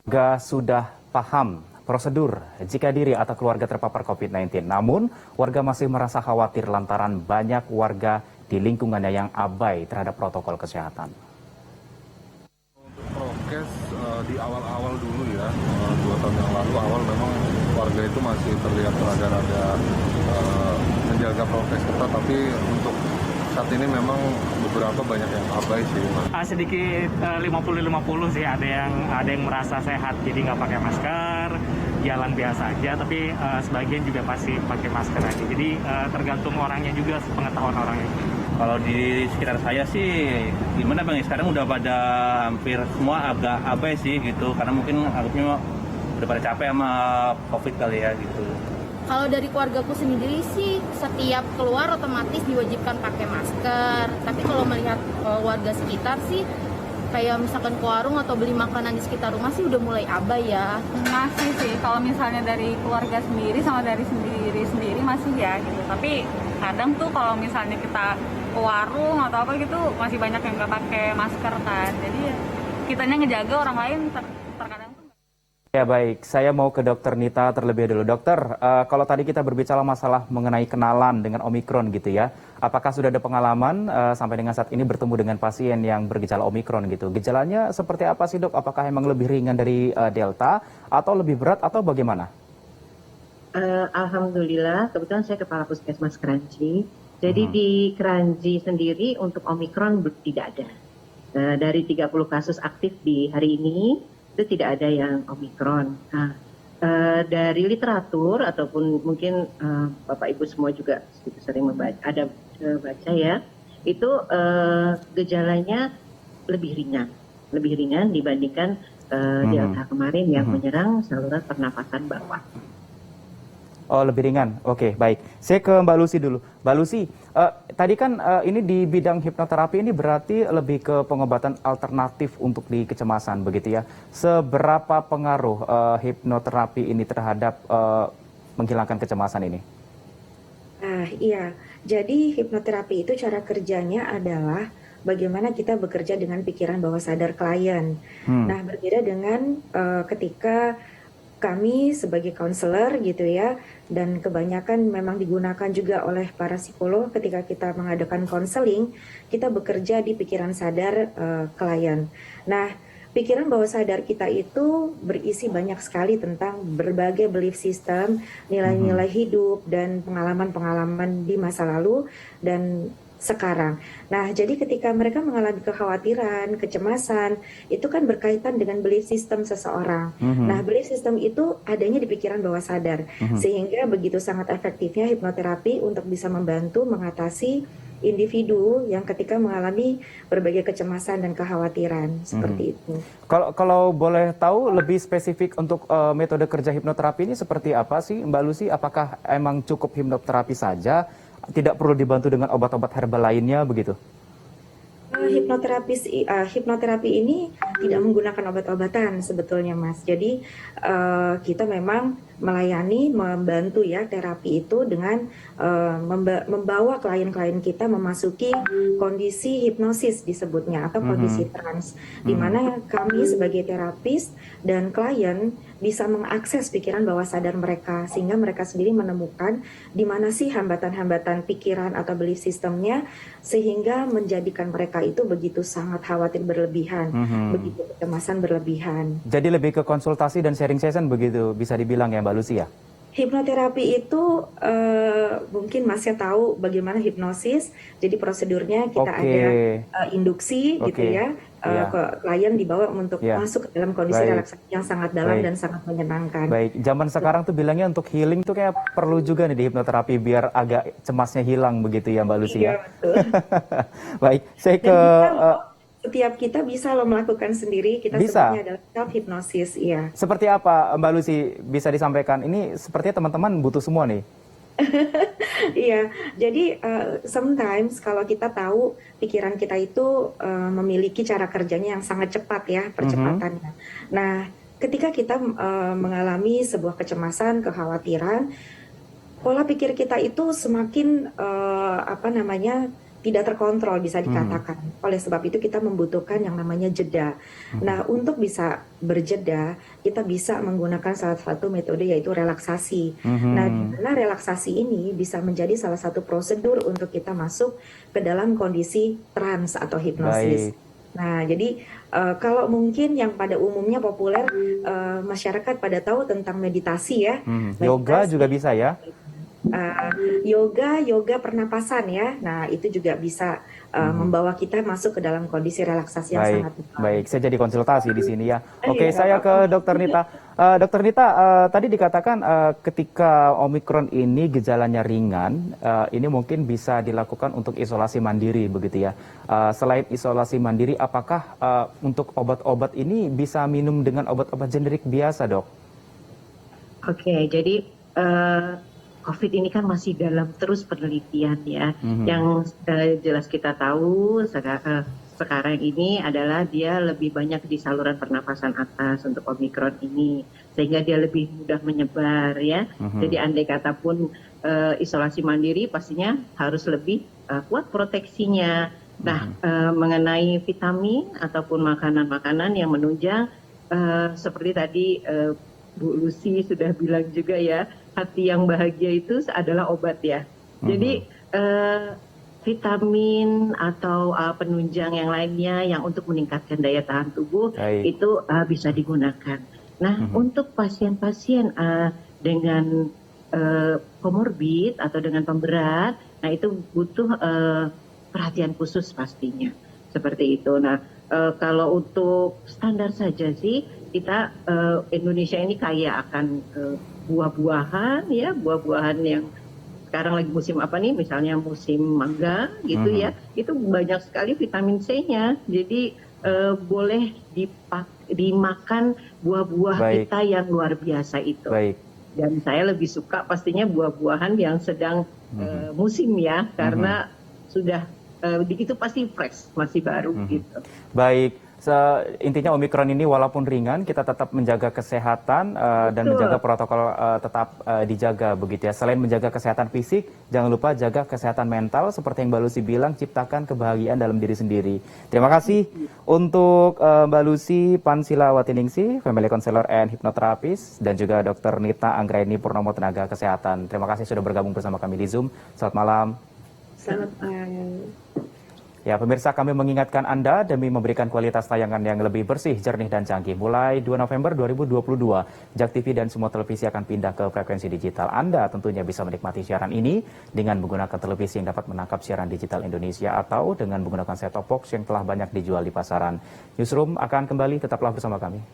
Sudah paham prosedur jika diri atau keluarga terpapar COVID-19. Namun, warga masih merasa khawatir lantaran banyak warga di lingkungannya yang abai terhadap protokol kesehatan. Untuk prokes di awal-awal dulu ya, 2 tahun yang lalu awal memang warga itu masih terlihat rada-rada menjaga prokes ketat, tapi untuk saat ini memang beberapa banyak yang abai sih. Sedikit 50-50 sih, ada yang merasa sehat jadi nggak pakai masker, jalan biasa aja, tapi sebagian juga pasti pakai masker aja. Jadi tergantung orangnya juga, pengetahuan orangnya. Kalau di sekitar saya sih gimana Bang, sekarang udah pada hampir semua agak abai sih gitu, karena mungkin anggapnya udah pada capek sama COVID kali ya gitu. Kalau dari keluargaku sendiri sih, setiap keluar otomatis diwajibkan pakai masker. Tapi kalau melihat warga sekitar sih, kayak misalkan ke warung atau beli makanan di sekitar rumah sih udah mulai abai ya. Masih sih, kalau misalnya dari keluarga sendiri sama dari sendiri masih ya gitu. Tapi kadang tuh kalau misalnya kita ke warung atau apa gitu, masih banyak yang nggak pakai masker kan. Jadi kitanya ngejaga, orang lain terkadang tuh. Ya baik, saya mau ke Dokter Nita terlebih dulu. Dokter, kalau tadi kita berbicara masalah mengenai kenalan dengan Omikron gitu ya, apakah sudah ada pengalaman sampai dengan saat ini bertemu dengan pasien yang bergejala Omikron gitu? Gejalanya seperti apa sih dok? Apakah emang lebih ringan dari Delta atau lebih berat atau bagaimana? Alhamdulillah, kebetulan saya Kepala Puskesmas Kranji. Jadi di Kranji sendiri untuk Omikron tidak ada. Dari 30 kasus aktif di hari ini, itu tidak ada yang Omikron. Nah, dari literatur ataupun mungkin Bapak Ibu semua juga sering membaca, baca ya, itu gejalanya lebih ringan dibandingkan Delta kemarin yang menyerang saluran pernapasan bawah. Oh, lebih ringan. Oke, baik. Saya ke Mbak Lucy dulu. Mbak Lucy, tadi kan ini di bidang hipnoterapi ini berarti lebih ke pengobatan alternatif untuk di kecemasan, begitu ya. Seberapa pengaruh hipnoterapi ini terhadap menghilangkan kecemasan ini? Iya. Jadi hipnoterapi itu cara kerjanya adalah bagaimana kita bekerja dengan pikiran bawah sadar klien. Nah, berbeda dengan ketika kami sebagai konselor gitu ya, dan kebanyakan memang digunakan juga oleh para psikolog ketika kita mengadakan konseling, kita bekerja di pikiran sadar klien. Nah, pikiran bawah sadar kita itu berisi banyak sekali tentang berbagai belief system, nilai-nilai hidup, dan pengalaman-pengalaman di masa lalu dan sekarang. Nah, jadi ketika mereka mengalami kekhawatiran, kecemasan, itu kan berkaitan dengan belief system seseorang. Nah, belief system itu adanya di pikiran bawah sadar. Sehingga begitu sangat efektifnya hipnoterapi untuk bisa membantu mengatasi individu yang ketika mengalami berbagai kecemasan dan kekhawatiran seperti itu. Kalau boleh tahu lebih spesifik untuk metode kerja hipnoterapi ini seperti apa sih Mbak Lucy? Apakah emang cukup hipnoterapi saja? Tidak perlu dibantu dengan obat-obat herbal lainnya begitu? Hipnoterapi ini tidak menggunakan obat-obatan sebetulnya Mas. Jadi kita memang melayani, membantu ya terapi itu dengan membawa klien-klien kita memasuki kondisi hipnosis disebutnya atau kondisi trans, di mana kami sebagai terapis dan klien bisa mengakses pikiran bawah sadar mereka sehingga mereka sendiri menemukan di mana sih hambatan-hambatan pikiran atau belief sistemnya sehingga menjadikan mereka itu begitu sangat khawatir berlebihan, begitu kecemasan berlebihan. Jadi lebih ke konsultasi dan sharing session begitu bisa dibilang ya Mbak Lucy ya? Hipnoterapi itu mungkin Masnya tahu bagaimana hipnosis. Jadi prosedurnya kita ada induksi gitu ya. Klien dibawa untuk masuk ke dalam kondisi relaksasi yang sangat dalam dan sangat menyenangkan. Baik, zaman sekarang tuh bilangnya untuk healing tuh kayak perlu juga nih di hipnoterapi biar agak cemasnya hilang begitu ya Mbak Lucy ya. Betul. Baik, saya ke setiap kita bisa melakukan sendiri, kita sebutnya adalah self hypnosis, iya. Seperti apa Mbak Lucy bisa disampaikan? Ini sepertinya teman-teman butuh semua nih. Iya, jadi sometimes kalau kita tahu pikiran kita itu memiliki cara kerjanya yang sangat cepat ya, percepatannya. Nah, ketika kita mengalami sebuah kecemasan, kekhawatiran, pola pikir kita itu semakin tidak terkontrol bisa dikatakan. Oleh sebab itu kita membutuhkan yang namanya jeda. Nah, untuk bisa berjeda, kita bisa menggunakan salah satu metode yaitu relaksasi. Nah, di mana relaksasi ini bisa menjadi salah satu prosedur untuk kita masuk ke dalam kondisi trans atau hipnosis. Baik. Nah, jadi kalau mungkin yang pada umumnya populer masyarakat pada tahu tentang meditasi ya. Yoga Meditasi, juga bisa ya? yoga pernapasan ya. Nah, itu juga bisa membawa kita masuk ke dalam kondisi relaksasi yang Baik, sangat dalam. baik. Saya jadi konsultasi di sini ya. Oke, Iya, saya nggak apa-apa. ke Dokter Nita. Dokter Nita, tadi dikatakan ketika Omikron ini gejalanya ringan, ini mungkin bisa dilakukan untuk isolasi mandiri begitu ya. Selain isolasi mandiri, apakah untuk obat-obat ini bisa minum dengan obat-obat generik biasa, Dok? Oke, jadi COVID ini kan masih dalam terus penelitian ya. Yang jelas kita tahu sekarang ini adalah dia lebih banyak di saluran pernapasan atas untuk Omikron ini, sehingga dia lebih mudah menyebar ya. Jadi andai kata pun isolasi mandiri pastinya harus lebih kuat proteksinya. Nah, mengenai vitamin ataupun makanan-makanan yang menunjang seperti tadi Bu Lucy sudah bilang juga ya, hati yang bahagia itu adalah obat ya. Jadi vitamin atau penunjang yang lainnya yang untuk meningkatkan daya tahan tubuh itu bisa digunakan. Nah, untuk pasien-pasien dengan komorbid atau dengan pemberat, nah itu butuh perhatian khusus pastinya. Seperti itu. Nah, kalau untuk standar saja sih, kita Indonesia ini kaya akan buah-buahan ya, buah-buahan yang sekarang lagi musim apa nih, misalnya musim mangga gitu ya, itu banyak sekali vitamin C-nya. Jadi boleh dimakan buah-buah kita yang luar biasa itu. Baik. Dan saya lebih suka pastinya buah-buahan yang sedang musim ya, karena sudah itu pasti fresh, masih baru gitu. Baik. Intinya Omikron ini walaupun ringan, kita tetap menjaga kesehatan dan menjaga protokol tetap dijaga begitu ya. Selain menjaga kesehatan fisik, jangan lupa jaga kesehatan mental seperti yang Mbak Lucy bilang, ciptakan kebahagiaan dalam diri sendiri. Terima kasih untuk Mbak Lucy Pansila Watiningsih, Family Counselor and Hypnotherapist, dan juga Dr. Nita Anggraini Purnomo, tenaga kesehatan. Terima kasih sudah bergabung bersama kami di Zoom. Selamat malam. Selamat malam. Ya, pemirsa, kami mengingatkan Anda demi memberikan kualitas tayangan yang lebih bersih, jernih, dan canggih. Mulai 2 November 2022, JAK TV dan semua televisi akan pindah ke frekuensi digital. Anda tentunya bisa menikmati siaran ini dengan menggunakan televisi yang dapat menangkap siaran digital Indonesia atau dengan menggunakan set-top box yang telah banyak dijual di pasaran. Newsroom akan kembali, tetaplah bersama kami.